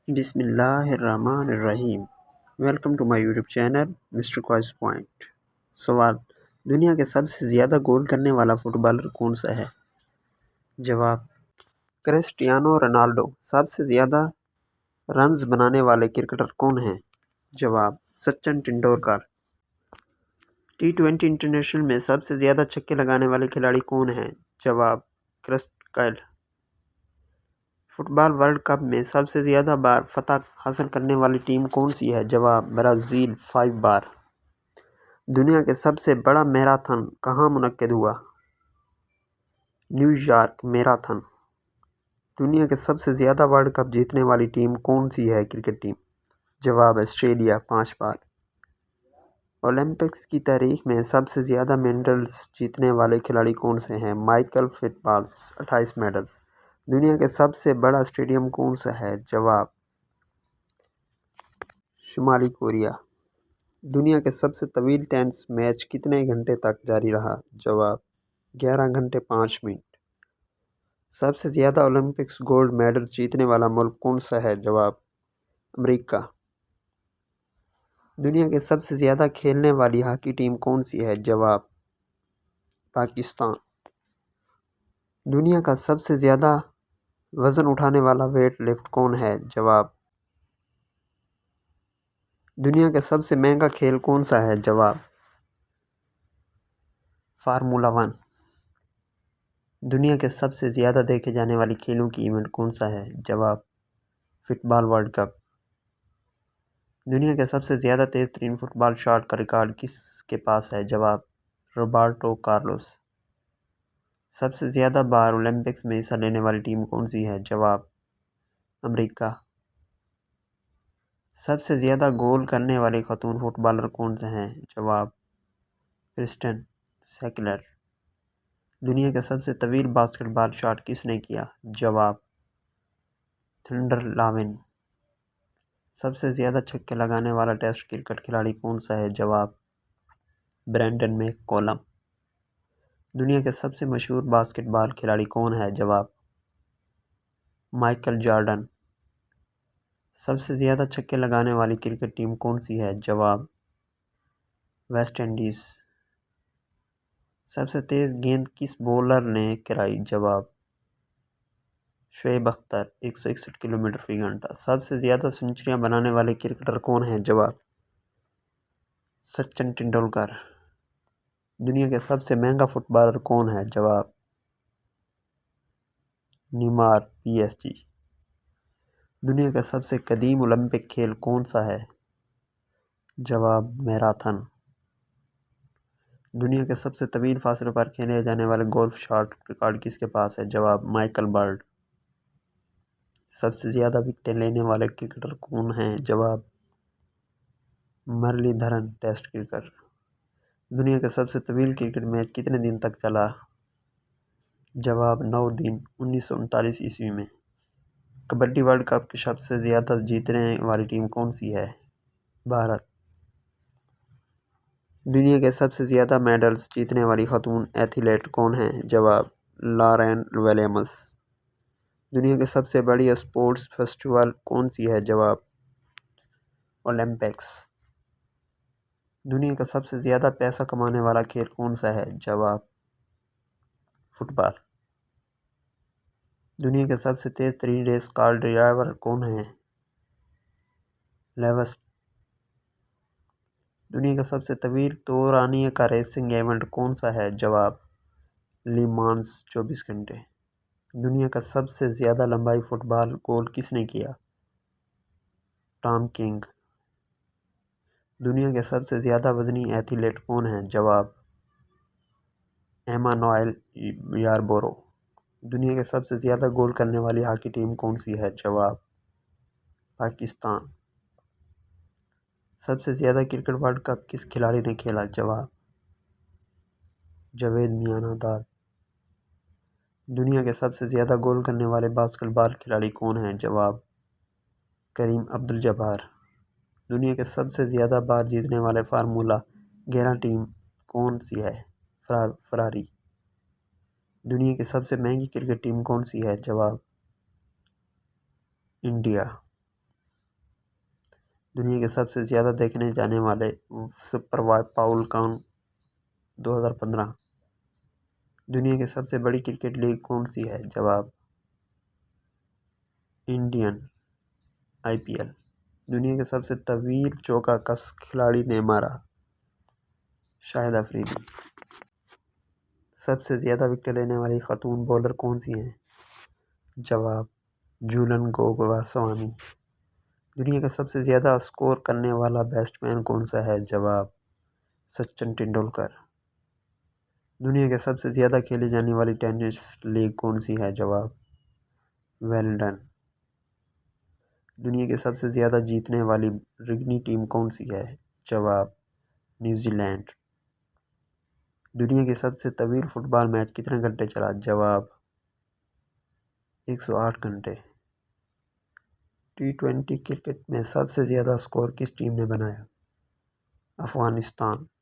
بسم اللہ الرحمن الرحیم۔ Welcome to my YouTube channel mister quiz point. سوال: دنیا کے سب سے زیادہ گول کرنے والا فٹ بالر کون سا ہے؟ جواب: کرسٹیانو رونالڈو۔ سب سے زیادہ رنز بنانے والے کرکٹر کون ہیں؟ جواب: سچن ٹنڈولکر۔ T20 انٹرنیشنل میں سب سے زیادہ چھکے لگانے والے کھلاڑی کون ہیں؟ جواب: کرس گیل۔ فٹ بال ورلڈ کپ میں سب سے زیادہ بار فتح حاصل کرنے والی ٹیم کون سی ہے؟ جواب: برازیل 5 بار۔ دنیا کے سب سے بڑا میراتھن کہاں منعقد ہوا؟ New York marathon. دنیا کے سب سے زیادہ ورلڈ کپ جیتنے والی ٹیم کون سی ہے کرکٹ ٹیم؟ جواب: آسٹریلیا 5 بار۔ اولمپکس کی تاریخ میں سب سے زیادہ میڈلز جیتنے والے کھلاڑی کون سے ہیں؟ Michael Phelps 28 medals. دنیا کے سب سے بڑا اسٹیڈیم کون سا ہے؟ جواب: شمالی کوریا۔ دنیا کے سب سے طویل ٹینس میچ کتنے گھنٹے تک جاری رہا؟ جواب: 11 گھنٹے 5 منٹ۔ سب سے زیادہ اولمپکس گولڈ میڈلز جیتنے والا ملک کون سا ہے؟ جواب: امریکہ۔ دنیا کے سب سے زیادہ کھیلنے والی ہاکی ٹیم کون سی ہے؟ جواب: پاکستان۔ دنیا کا سب سے زیادہ وزن اٹھانے والا ویٹ لفٹ کون ہے؟ جواب: دنیا کا سب سے مہنگا کھیل کون سا ہے؟ جواب: فارمولا 1۔ دنیا کے سب سے زیادہ دیکھے جانے والی کھیلوں کی ایونٹ کون سا ہے؟ جواب: فٹ بال ورلڈ کپ۔ دنیا کے سب سے زیادہ تیز ترین فٹ بال شاٹ کا ریکارڈ کس کے پاس ہے؟ جواب: روبرٹو کارلوس۔ سب سے زیادہ بار اولمپکس میں حصہ لینے والی ٹیم کون سی ہے؟ جواب: امریکہ۔ سب سے زیادہ گول کرنے والے خاتون فٹ بالر کون سے ہیں؟ جواب: کرسٹن سیکلر۔ دنیا کا سب سے طویل باسکٹ بال شاٹ کس نے کیا؟ جواب: تھنڈر لاون۔ سب سے زیادہ چھکے لگانے والا ٹیسٹ کرکٹ کھلاڑی کون سا ہے؟ جواب: برینڈن میک کولم۔ دنیا کے سب سے مشہور باسکٹ بال کھلاڑی کون ہے؟ جواب: مائیکل جارڈن۔ سب سے زیادہ چھکے لگانے والی کرکٹ ٹیم کون سی ہے؟ جواب: ویسٹ انڈیز۔ سب سے تیز گیند کس بولر نے کرائی؟ جواب: شعیب اختر 161 کلومیٹر فی گھنٹہ۔ سب سے زیادہ سنچریاں بنانے والے کرکٹر کون ہیں؟ جواب: سچن ٹنڈولکر۔ دنیا کے سب سے مہنگا فٹ بالر کون ہے؟ جواب: نیمار PSG۔ دنیا کا سب سے قدیم اولمپک کھیل کون سا ہے؟ جواب: میراتھن۔ دنیا کے سب سے طویل فاصلے پر کھیلے جانے والے گولف شاٹ ریکارڈ کس کے پاس ہے؟ جواب: مائیکل برڈ۔ سب سے زیادہ وکٹیں لینے والے کرکٹر کون ہیں؟ جواب: مرلی دھرن ٹیسٹ کرکٹر۔ دنیا کا سب سے طویل کرکٹ میچ کتنے دن تک چلا؟ جواب: 9 دن 1939 میں۔ کبڈی ورلڈ کپ کی سب سے زیادہ جیتنے والی ٹیم کون سی ہے؟ بھارت۔ دنیا کے سب سے زیادہ میڈلز جیتنے والی خاتون ایتھلیٹ کون ہیں؟ جواب: لارین ولیمز۔ دنیا کی سب سے بڑی اسپورٹس فیسٹیول کون سی ہے؟ جواب: اولمپکس۔ دنیا کا سب سے زیادہ پیسہ کمانے والا کھیل کون سا ہے؟ جواب: فٹ بال۔ دنیا کے سب سے تیز ترین ریس کار ڈرائیور کون ہیں؟ لیوس۔ دنیا کا سب سے طویل دورانیے کا ریسنگ ایونٹ کون سا ہے؟ جواب: لی مانس 24 گھنٹے۔ دنیا کا سب سے زیادہ لمبائی فٹ بال گول کس نے کیا؟ Tom king. دنیا کے سب سے زیادہ وزنی ایتھلیٹ کون ہیں؟ جواب: ایمانوئل یاربورو۔ دنیا کے سب سے زیادہ گول کرنے والی ہاکی ٹیم کون سی ہے؟ جواب: پاکستان۔ سب سے زیادہ کرکٹ ورلڈ کپ کس کھلاڑی نے کھیلا؟ جواب: جاوید میانداد۔ دنیا کے سب سے زیادہ گول کرنے والے باسکٹ بال کھلاڑی کون ہیں؟ جواب: کریم عبدالجبار۔ دنیا کے سب سے زیادہ بار جیتنے والے فارمولا 11 ٹیم کون سی ہے؟ فراری۔ دنیا کی سب سے مہنگی کرکٹ ٹیم کون سی ہے؟ جواب: انڈیا۔ دنیا کے سب سے زیادہ دیکھنے جانے والے سپر پاول کون 2015۔ دنیا کی سب سے بڑی کرکٹ لیگ کون سی ہے؟ جواب انڈین IPL۔ دنیا کے سب سے طویل چوکا کس کھلاڑی نے مارا؟ شاہد افریدی۔ سب سے زیادہ وکٹیں لینے والی خاتون بولر کون سی ہیں؟ جواب جھولن گوسوامی۔ دنیا کا سب سے زیادہ اسکور کرنے والا بیٹسمین کون سا ہے؟ جواب سچن ٹنڈولکر۔ دنیا کے سب سے زیادہ کھیلی جانے والی ٹینس لیگ کون سی ہے؟ جواب ویمبلڈن۔ دنیا کی سب سے زیادہ جیتنے والی رگبی ٹیم کون سی ہے؟ جواب نیوزی لینڈ۔ دنیا کی سب سے طویل فٹ بال میچ کتنے گھنٹے چلا؟ جواب 108 گھنٹے۔ T20 کرکٹ میں سب سے زیادہ اسکور کس ٹیم نے بنایا؟ افغانستان۔